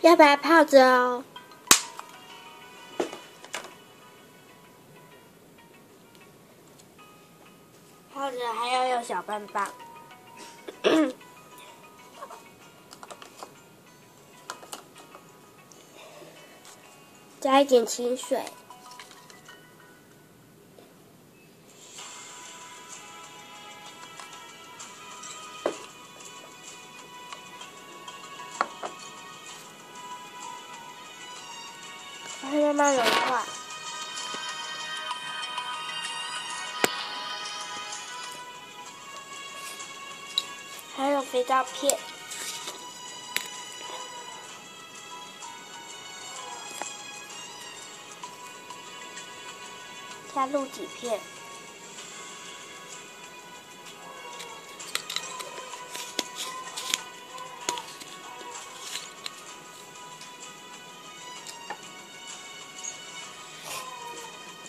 要把它泡着哦。泡着还要用小棒棒。加一点清水。会慢慢融化。还有肥皂片，加入几片。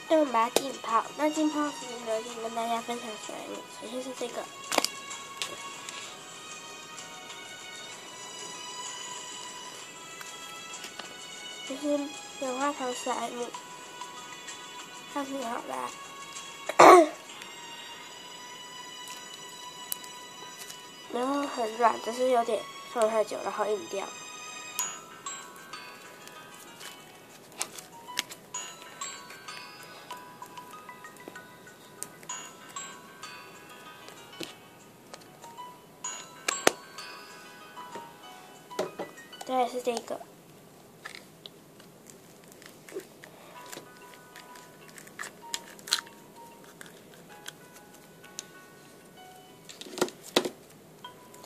那我们把它浸泡。那浸泡时呢，就跟大家分享出来。首先是这个，就是棉花糖史莱姆，它挺好的、然后很软，只是有点放太久，然后硬掉。再来是这个，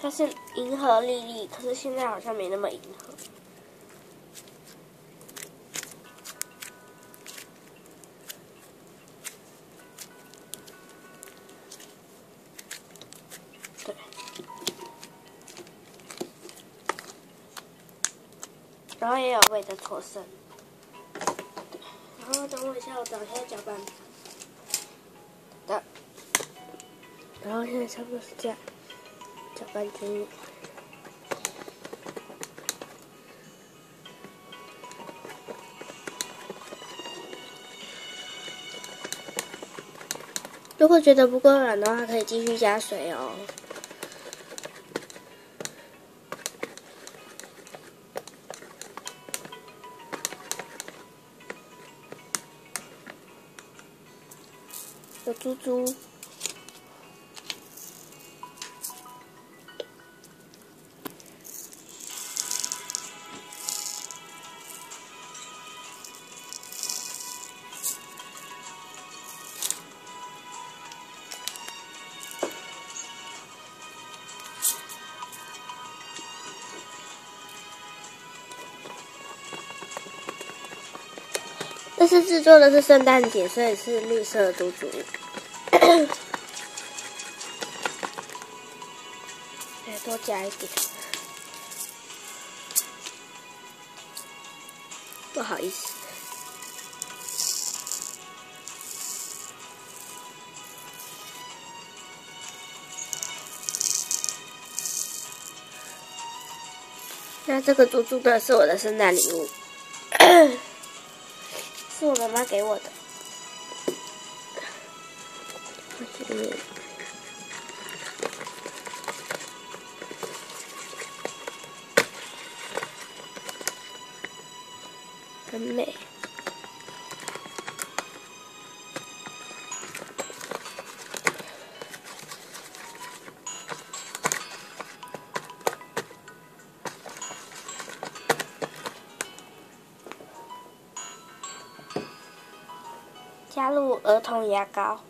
它是银河丽丽，可是现在好像没那么银河。对。然后也有味的脱身。然后等我一下，我找一下搅拌盘。的。然后现在差不多是这样，搅拌均匀。如果觉得不够软的话，可以继续加水哦。有珠珠。这次制作的是圣诞节，所以是绿色的珠珠。再多加一点。不好意思。那这个珠珠呢，是我的圣诞礼物。是我妈妈给我的。很美。加入儿童牙膏。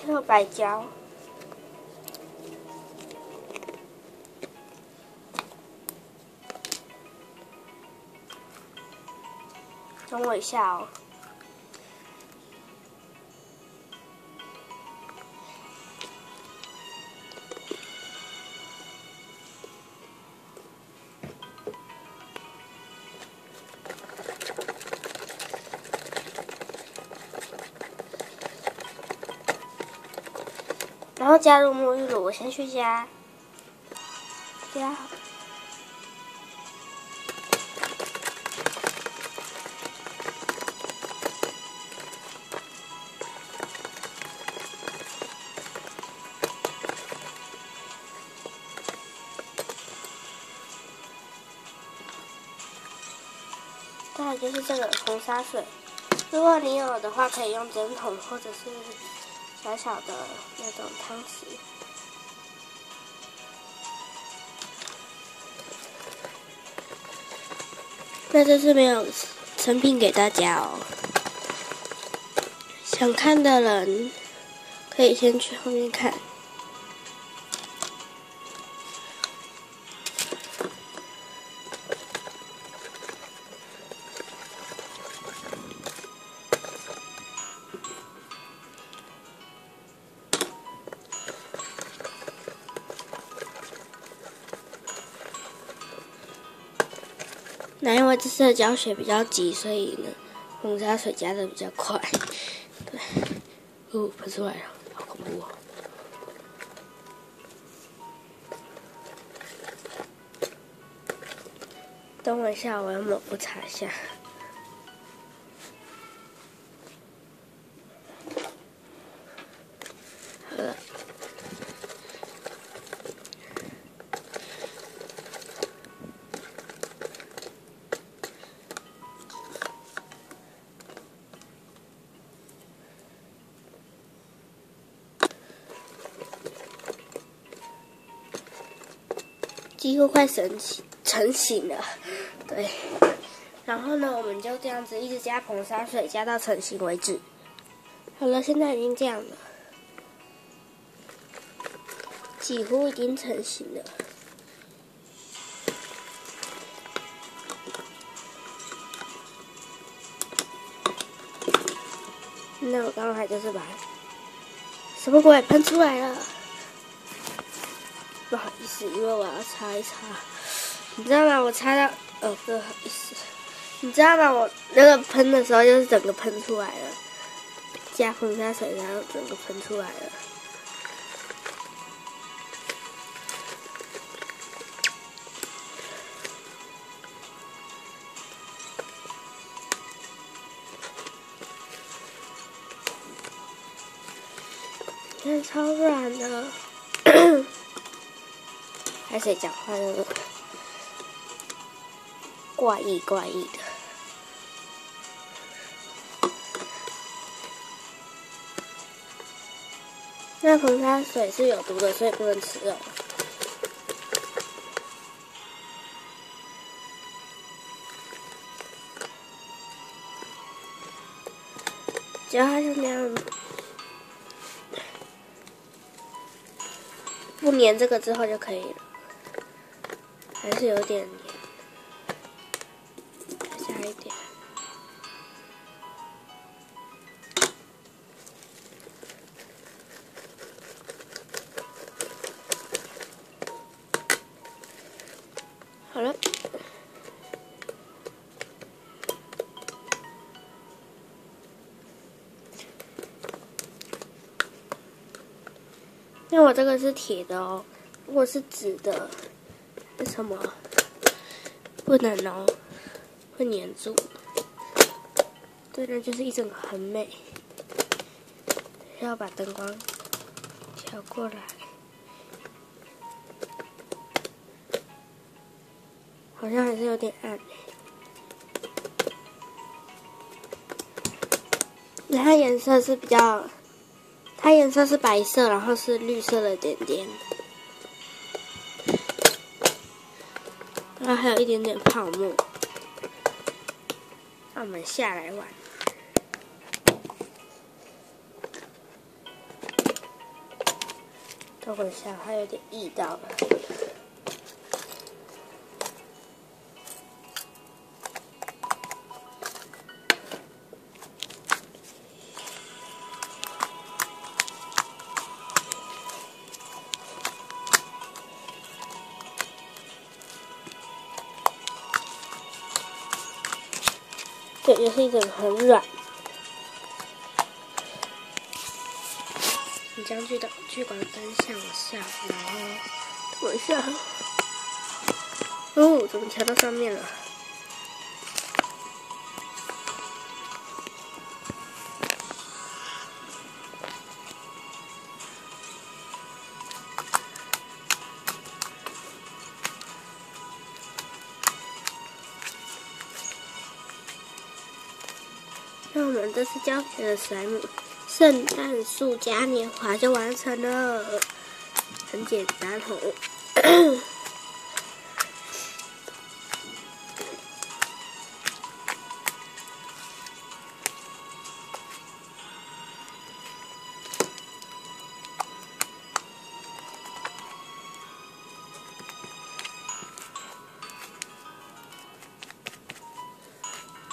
还有白胶。等我一下哦。然后加入沐浴乳，我先去加好。再来就是这个红砂水，如果你有的话，可以用针筒或者是小小的那种汤匙。那这次没有成品给大家哦，想看的人可以先去后面看。那因为这次的教学比较急，所以呢，红砂水加的比较快。对，喷出来了，好恐怖哦！等我一下，我要抹布擦一下。好了。几乎快成型了，对。然后呢，我们就这样子一直加硼砂水，加到成型为止。好了，现在已经这样了，几乎已经成型了。那我刚才就是把什么鬼喷出来了。不好意思，因为我要擦一擦，你知道吗？我擦到，不好意思，你知道吗？我那个喷的时候就是整个喷出来了，加硼砂水然后整个喷出来了。看超软的。还谁讲话那个怪异的。那硼砂水是有毒的，所以不能吃哦。只要它像那样不粘这个之后就可以了。还是有点黏，再加一点。好了，那我这个是铁的哦，如果是纸的，为什么不能哦？会粘住。对呢，就是一整个很美。要把灯光调过来，好像还是有点暗。它颜色是比较，它颜色是白色，然后是绿色的点点，然后还有一点点泡沫。那我们下来玩。等我一下，它有点溢到了。水就是一种很软。你将聚光灯向上，然后往下。哦，怎么调到上面了？那我们这次教学的史莱姆圣诞树嘉年华就完成了，很简单哦。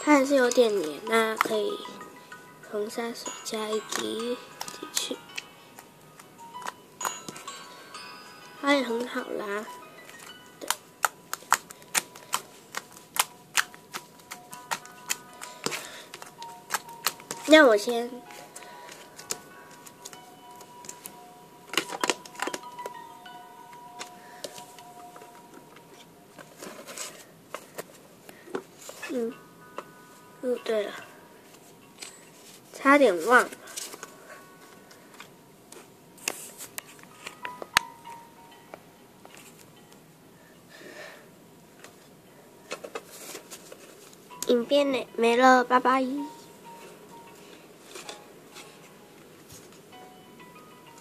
它还是有点黏，那可以红砂水加一滴进去，它也很好啦。对，那我先对了，差点忘了。影片呢没了，拜拜。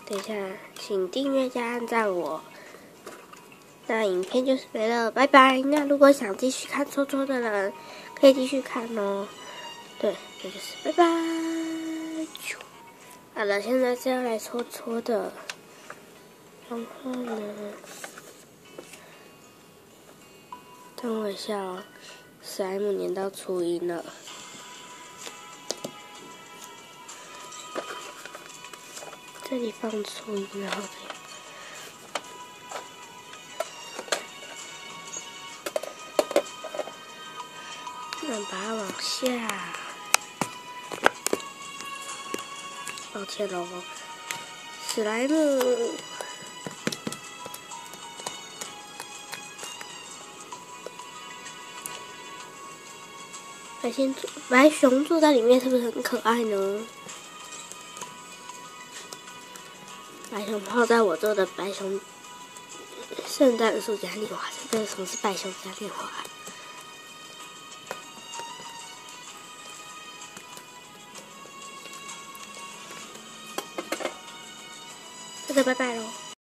等一下，请订阅加按赞我。那影片就是没了，拜拜。那如果想继续看戳戳的人，可以继续看哦。对，那就是拜拜。好了，现在是要来戳戳的。然后呢，等我一下哦，史莱姆粘到初音了。这里放初音，然后那把它往下。抱歉喽，史莱姆。白熊坐在里面是不是很可爱呢？白熊泡在我做的白熊圣诞树嘉年华，这什么是白熊嘉年华？大家拜拜喽。